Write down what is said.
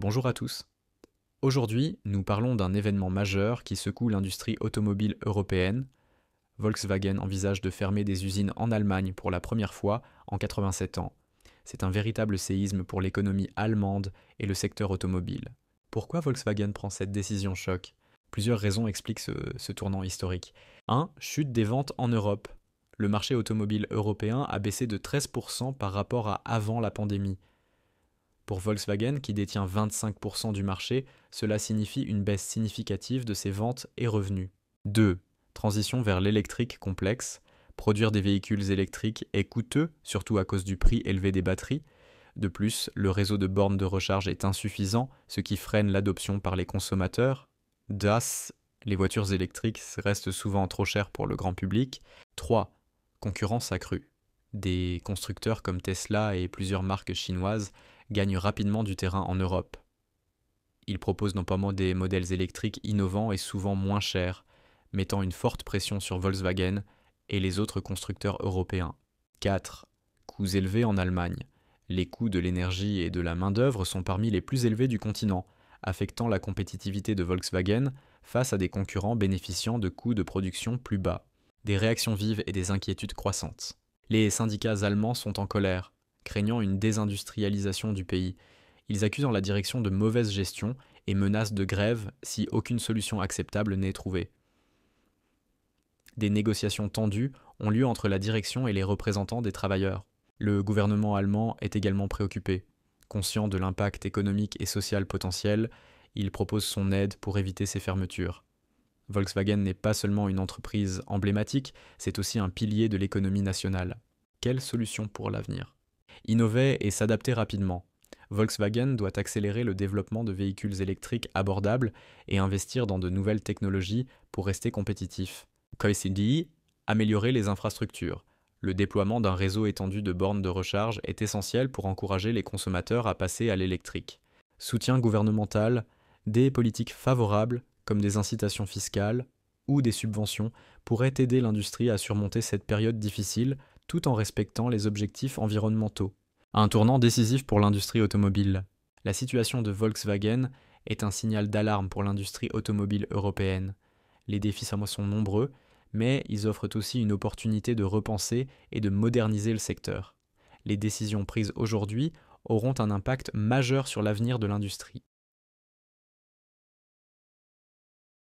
Bonjour à tous. Aujourd'hui, nous parlons d'un événement majeur qui secoue l'industrie automobile européenne. Volkswagen envisage de fermer des usines en Allemagne pour la première fois en 87 ans. C'est un véritable séisme pour l'économie allemande et le secteur automobile. Pourquoi Volkswagen prend cette décision choc? Plusieurs raisons expliquent ce tournant historique. 1. Chute des ventes en Europe. Le marché automobile européen a baissé de 13% par rapport à avant la pandémie. Pour Volkswagen, qui détient 25% du marché, cela signifie une baisse significative de ses ventes et revenus. 2. Transition vers l'électrique complexe. Produire des véhicules électriques est coûteux, surtout à cause du prix élevé des batteries. De plus, le réseau de bornes de recharge est insuffisant, ce qui freine l'adoption par les consommateurs. Das, les voitures électriques restent souvent trop chères pour le grand public. 3. Concurrence accrue. Des constructeurs comme Tesla et plusieurs marques chinoises gagnent rapidement du terrain en Europe. Ils proposent notamment des modèles électriques innovants et souvent moins chers, mettant une forte pression sur Volkswagen et les autres constructeurs européens. 4. Coûts élevés en Allemagne. Les coûts de l'énergie et de la main-d'œuvre sont parmi les plus élevés du continent, affectant la compétitivité de Volkswagen face à des concurrents bénéficiant de coûts de production plus bas. Des réactions vives et des inquiétudes croissantes. Les syndicats allemands sont en colère, craignant une désindustrialisation du pays. Ils accusent la direction de mauvaise gestion et menacent de grève si aucune solution acceptable n'est trouvée. Des négociations tendues ont lieu entre la direction et les représentants des travailleurs. Le gouvernement allemand est également préoccupé. Conscient de l'impact économique et social potentiel, il propose son aide pour éviter ces fermetures. Volkswagen n'est pas seulement une entreprise emblématique, c'est aussi un pilier de l'économie nationale. Quelle solution pour l'avenir? Innover et s'adapter rapidement. Volkswagen doit accélérer le développement de véhicules électriques abordables et investir dans de nouvelles technologies pour rester compétitif. KCD, améliorer les infrastructures. Le déploiement d'un réseau étendu de bornes de recharge est essentiel pour encourager les consommateurs à passer à l'électrique. Soutien gouvernemental, des politiques favorables comme des incitations fiscales ou des subventions pourraient aider l'industrie à surmonter cette période difficile tout en respectant les objectifs environnementaux. Un tournant décisif pour l'industrie automobile. La situation de Volkswagen est un signal d'alarme pour l'industrie automobile européenne. Les défis sont nombreux, mais ils offrent aussi une opportunité de repenser et de moderniser le secteur. Les décisions prises aujourd'hui auront un impact majeur sur l'avenir de l'industrie.